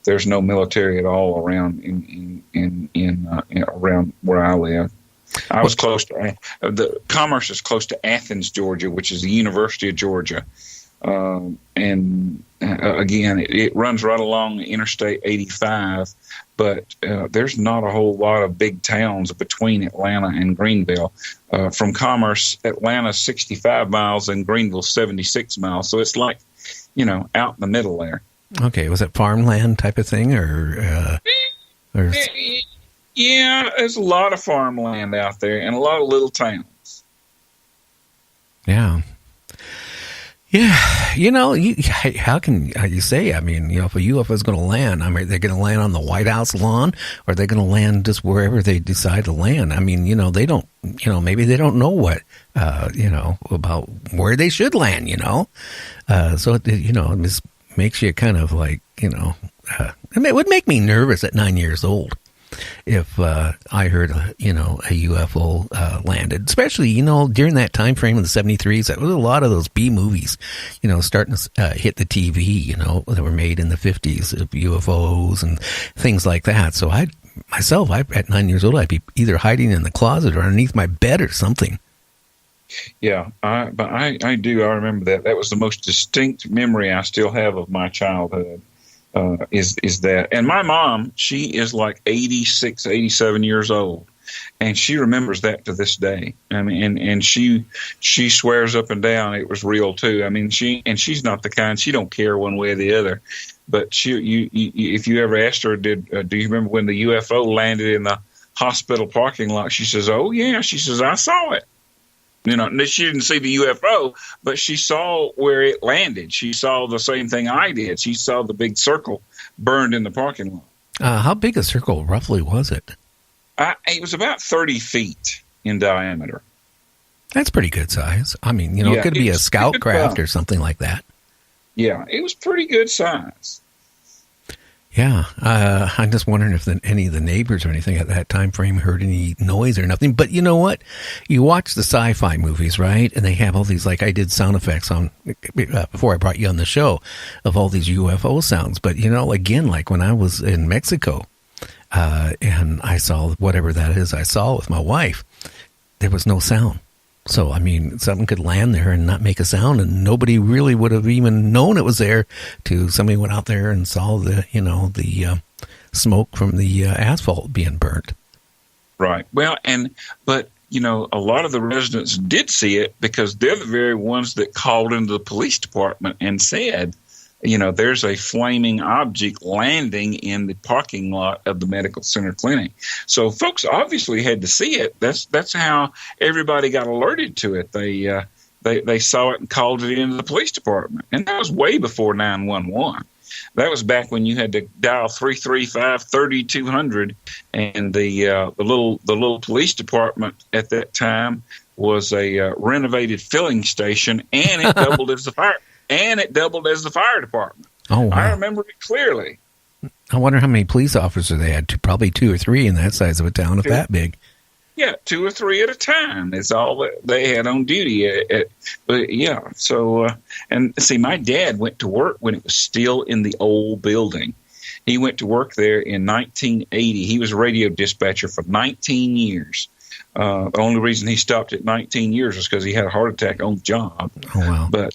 there's no military at all around around where I live. I was close to the Commerce is close to Athens, Georgia, which is the University of Georgia. And again, it runs right along Interstate 85, but there's not a whole lot of big towns between Atlanta and Greenville. From Commerce, Atlanta's 65 miles and Greenville 76 miles. So it's like, out in the middle there. Okay. Was it farmland type of thing or? Yeah, there's a lot of farmland out there and a lot of little towns. Yeah. Yeah, how can you say? I mean, if a UFO is going to land, are they going to land on the White House lawn, or are they going to land just wherever they decide to land? I mean, they don't, maybe they don't know what, about where they should land, so it just makes you kind of like, it would make me nervous at 9 years old if I heard a UFO landed, especially during that time frame in the 73s. That was a lot of those B movies, starting to hit the TV, that were made in the 50s of UFOs and things like that. So I at 9 years old, I'd be either hiding in the closet or underneath my bed or something. Yeah, but I do. I remember that. That was the most distinct memory I still have of my childhood. Is that, and my mom, she is like 86, 87 years old, and she remembers that to this day. I mean, and she swears up and down it was real too. I mean, she's not the kind, she don't care one way or the other. But if you ever asked her, do you remember when the UFO landed in the hospital parking lot? She says, "Oh yeah," she says, "I saw it." She didn't see the UFO, but she saw where it landed. She saw the same thing I did. She saw the big circle burned in the parking lot. How big a circle roughly was it? It was about 30 feet in diameter. That's pretty good size. I mean, it could be a scout craft or something like that. Yeah, it was pretty good size. Yeah, I'm just wondering if any of the neighbors or anything at that time frame heard any noise or nothing. But you know what? You watch the sci-fi movies, right? And they have all these, like I did sound effects on before I brought you on the show of all these UFO sounds. But, again, like when I was in Mexico and I saw whatever that is I saw with my wife, there was no sound. So, I mean, something could land there and not make a sound, and nobody really would have even known it was there till somebody went out there and saw the smoke from the asphalt being burnt. Right. Well, but a lot of the residents did see it because they're the very ones that called into the police department and said, there's a flaming object landing in the parking lot of the medical center clinic. So folks obviously had to see it. That's how everybody got alerted to it. They saw it and called it into the police department. And that was way before 911. That was back when you had to dial 335-3200, and the little police department at that time was a renovated filling station, and it doubled as the fire. And it doubled as the fire department. Oh, wow. I remember it clearly. I wonder how many police officers they had. Probably 2 or 3 in that size of a town, if that big. Yeah, 2 or 3 at a time. That's all that they had on duty. But yeah, so and see, my dad went to work when it was still in the old building. He went to work there in 1980. He was a radio dispatcher for 19 years. The only reason he stopped at 19 years was because he had a heart attack on the job. Oh wow! But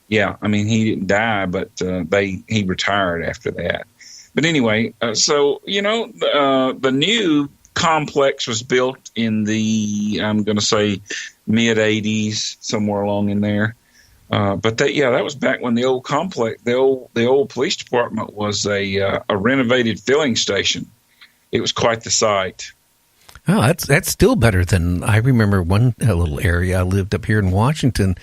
yeah, I mean, he didn't die, but he retired after that. But anyway, so, the new complex was built in the, I'm going to say, mid-'80s, somewhere along in there. But that was back when the old complex, the old police department was a renovated filling station. It was quite the sight. Oh, that's still better than I remember. One little area I lived up here in Washington.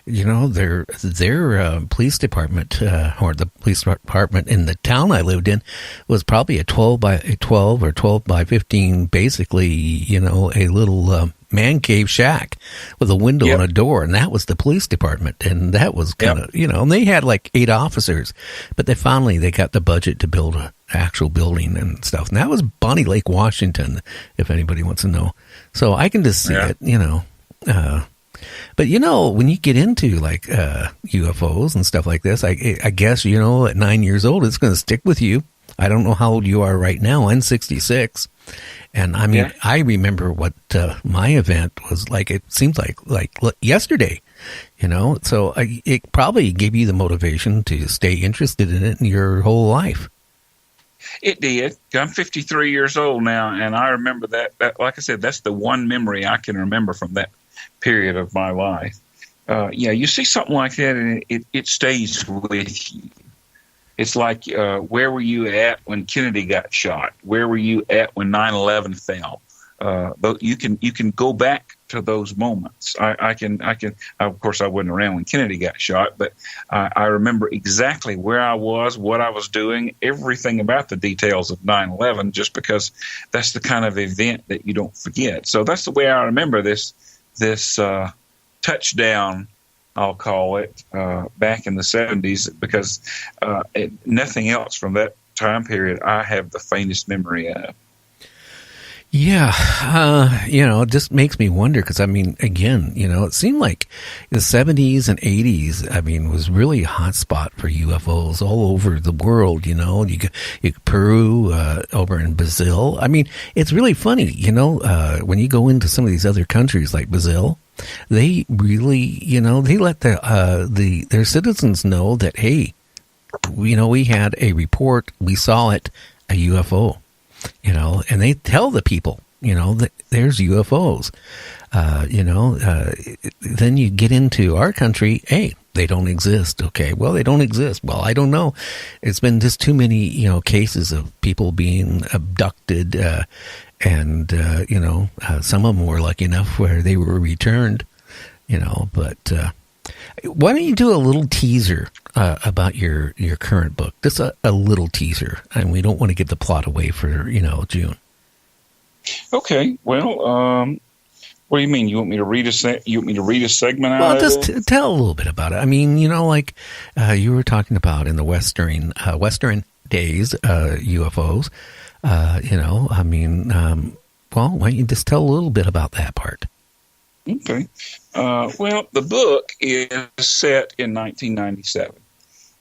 Their police department or the police department in the town I lived in was probably a 12 by 12 or 12 by 15, basically, a little man cave shack with a window and a door, and that was the police department. And that was kind of, and they had like 8 officers, but they got the budget to build a actual building and stuff. And that was Bonnie Lake, Washington, if anybody wants to know. So I can just see it, but when you get into like UFOs and stuff like this, I guess, at 9 years old, it's going to stick with you. I don't know how old you are right now. I'm 66. And I mean, I remember what my event was like. It seems like yesterday, So it probably gave you the motivation to stay interested in it in your whole life. It did. I'm 53 years old now, and I remember that. Like I said, that's the one memory I can remember from that period of my life. You see something like that, and it stays with you. It's like, where were you at when Kennedy got shot? Where were you at when 9/11 fell? You can go back to those moments. I can. Of course, I wasn't around when Kennedy got shot, but I remember exactly where I was, what I was doing, everything about the details of 9/11, just because that's the kind of event that you don't forget. So that's the way I remember this touchdown, I'll call it, back in the 70s, because nothing else from that time period I have the faintest memory of. Yeah, it just makes me wonder, because, I mean, again, it seemed like the 70s and 80s, I mean, was really a hot spot for UFOs all over the world, you Peru, over in Brazil. I mean, it's really funny, when you go into some of these other countries like Brazil, they really, they let their citizens know that, hey, we had a report, we saw it, a UFO. And they tell the people, that there's UFOs. Then you get into our country, hey, they don't exist. Okay, well, they don't exist. Well, I don't know. It's been just too many, cases of people being abducted, and some of them were lucky enough where they were returned, but why don't you do a little teaser about your current book? Just a little teaser, and we don't want to give the plot away for June. Okay. Well, what do you mean? You want me to read a segment out? Well, just tell a little bit about it. I mean, like you were talking about in the Western days, UFOs. I mean, well, why don't you just tell a little bit about that part? Okay. Well, the book is set in 1997.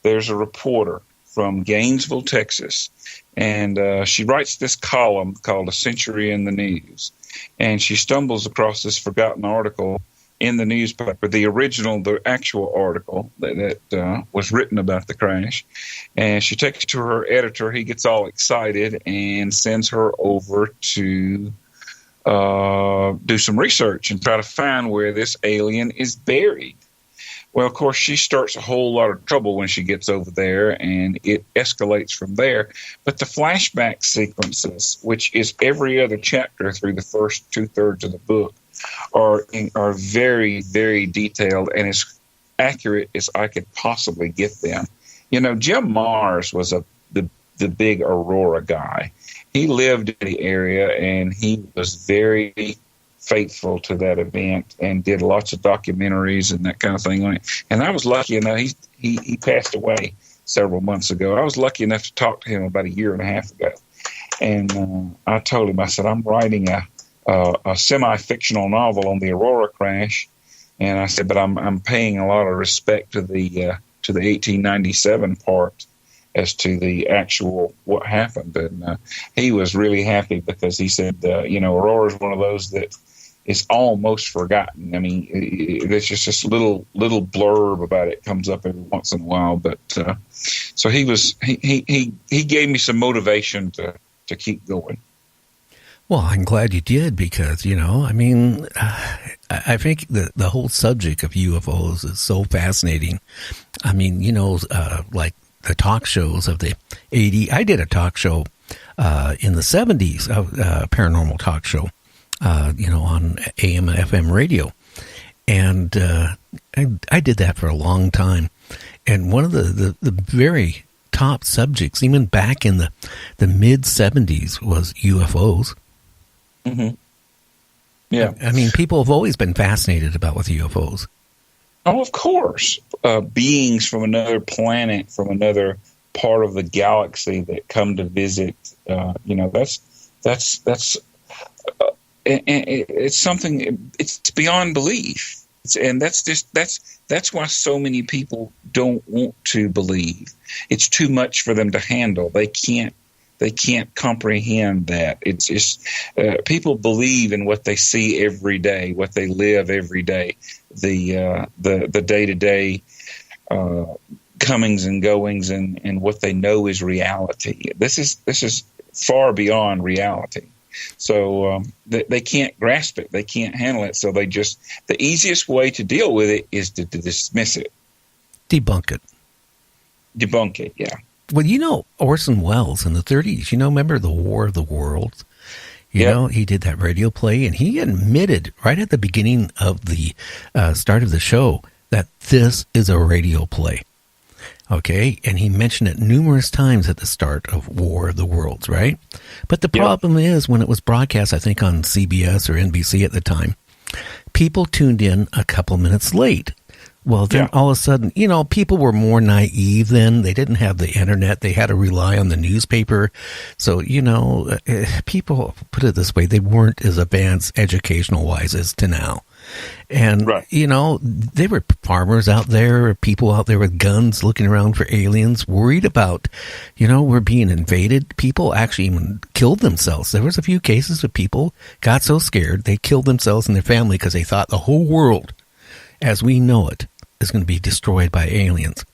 There's a reporter from Gainesville, Texas, and she writes this column called A Century in the News. And she stumbles across this forgotten article in the newspaper, the actual article that was written about the crash. And she takes it to her editor. He gets all excited and sends her over to do some research and try to find where this alien is buried. Well, of course, she starts a whole lot of trouble when she gets over there, and it escalates from there. But the flashback sequences, which is every other chapter through the first 2/3 of the book, are very, very detailed and as accurate as I could possibly get them. Jim Mars was the big Aurora guy. He lived in the area, and he was very faithful to that event and did lots of documentaries and that kind of thing on it. And I was lucky enough, he passed away several months ago. I was lucky enough to talk to him about a year and a half ago. And I told him, I said, I'm writing a semi-fictional novel on the Aurora crash. And I said, but I'm paying a lot of respect to the 1897 part as to the actual what happened. And he was really happy because he said, Aurora is one of those that is almost forgotten. I mean, there's just this little blurb about it comes up every once in a while. But so he gave me some motivation to keep going. Well, I'm glad you did because, I mean, I think the whole subject of UFOs is so fascinating. I mean, like the talk shows of the 80s. I did a talk show in the 70s, a paranormal talk show, on AM and FM radio. And I did that for a long time. And one of the very top subjects, even back in the mid-70s, was UFOs. Mm-hmm. Yeah. I mean, people have always been fascinated about with UFOs. Oh, of course. Beings from another planet, from another part of the galaxy that come to visit. That's it's something. It's beyond belief, and that's why so many people don't want to believe. It's too much for them to handle. They can't they can't comprehend that. It's just people believe in what they see every day, what they live every day, the day-to-day comings and goings, and what they know is reality. This is far beyond reality. So they can't grasp it. They can't handle it. So the easiest way to deal with it is to dismiss it. Debunk it. Debunk it, yeah. Well, Orson Welles in the 30s, remember the War of the Worlds? You know, he did that radio play, and he admitted right at the beginning of the start of the show that this is a radio play. Okay, and he mentioned it numerous times at the start of War of the Worlds, right? But the problem is, when it was broadcast, I think on CBS or NBC at the time, people tuned in a couple minutes late. Well, then all of a sudden, people were more naive then. They didn't have the internet. They had to rely on the newspaper. So, people, put it this way, they weren't as advanced educational-wise as to now. And, they were farmers out there, people out there with guns looking around for aliens, worried about, we're being invaded. People actually even killed themselves. There was a few cases of people got so scared they killed themselves and their family because they thought the whole world, as we know it, is going to be destroyed by aliens.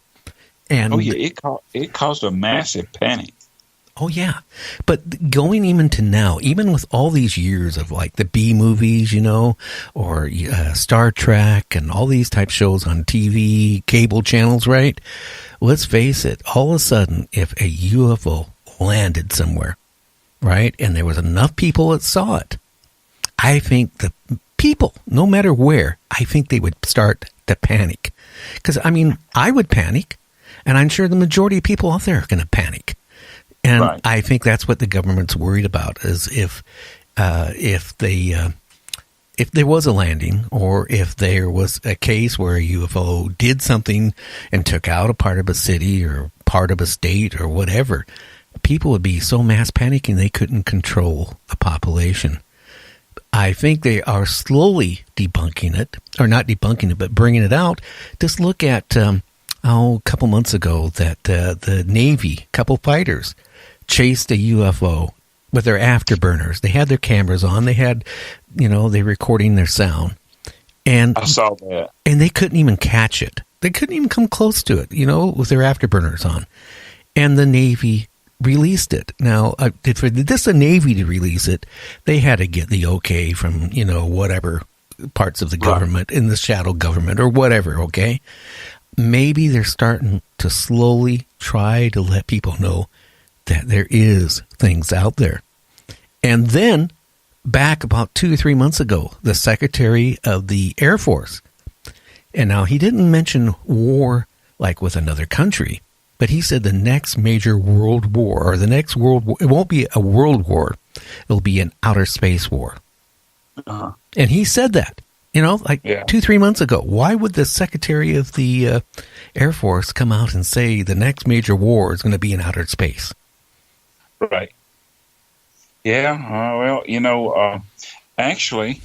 And it caused a massive panic. Oh, yeah. But going even to now, even with all these years of like the B movies, or Star Trek and all these type shows on TV, cable channels, right? Let's face it, all of a sudden, if a UFO landed somewhere, right, and there was enough people that saw it, I think the people, no matter where, I think they would start to panic. Because, I would panic, and I'm sure the majority of people out there are going to panic. And I think that's what the government's worried about, is if there was a landing, or if there was a case where a UFO did something and took out a part of a city or part of a state or whatever, people would be so mass panicking they couldn't control the population. I think they are slowly debunking it, or not debunking it, but bringing it out. Just look at, a couple months ago that the Navy, couple fighters, chased a UFO with their afterburners. They had their cameras on. They had, they recording their sound. And I saw that. And they couldn't even catch it. They couldn't even come close to it, with their afterburners on. And the Navy released it. Now, for the Navy to release it, they had to get the okay from, whatever parts of the government, in the shadow government or whatever, okay? Maybe they're starting to slowly try to let people know that there is things out there. And then, back about 2 or 3 months ago, the Secretary of the Air Force, and now he didn't mention war like with another country, but he said the next major world war, or the next world war, it won't be a world war, it'll be an outer space war. Uh-huh. And he said that, 2-3 months ago. Why would the Secretary of the Air Force come out and say the next major war is going to be in outer space? Right. Yeah. Actually,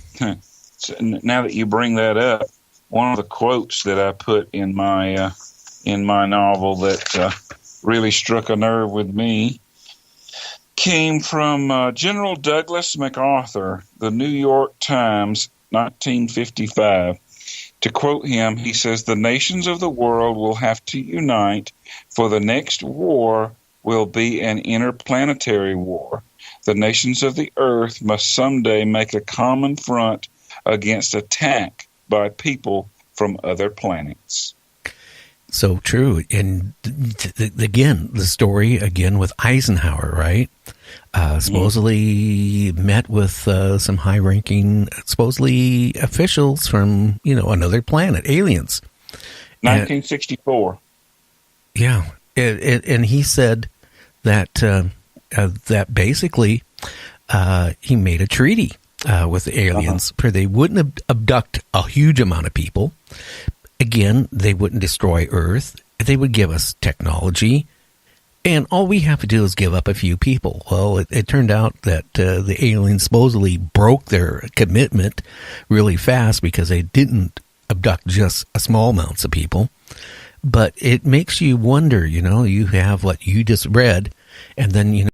now that you bring that up, one of the quotes that I put in my novel that really struck a nerve with me came from General Douglas MacArthur, the New York Times, 1955. To quote him, he says, "The nations of the world will have to unite, for the next war will be an interplanetary war. The nations of the earth must someday make a common front against attack by people from other planets." So true. And again, the story again with Eisenhower, right? Supposedly met with some high-ranking, supposedly officials from, another planet, aliens. 1964. Yeah. And he said that basically he made a treaty with the aliens where they wouldn't abduct a huge amount of people. Again, they wouldn't destroy Earth. They would give us technology. And all we have to do is give up a few people. Well, it turned out that the aliens supposedly broke their commitment really fast because they didn't abduct just a small amounts of people. But it makes you wonder, you have what you just read, and then,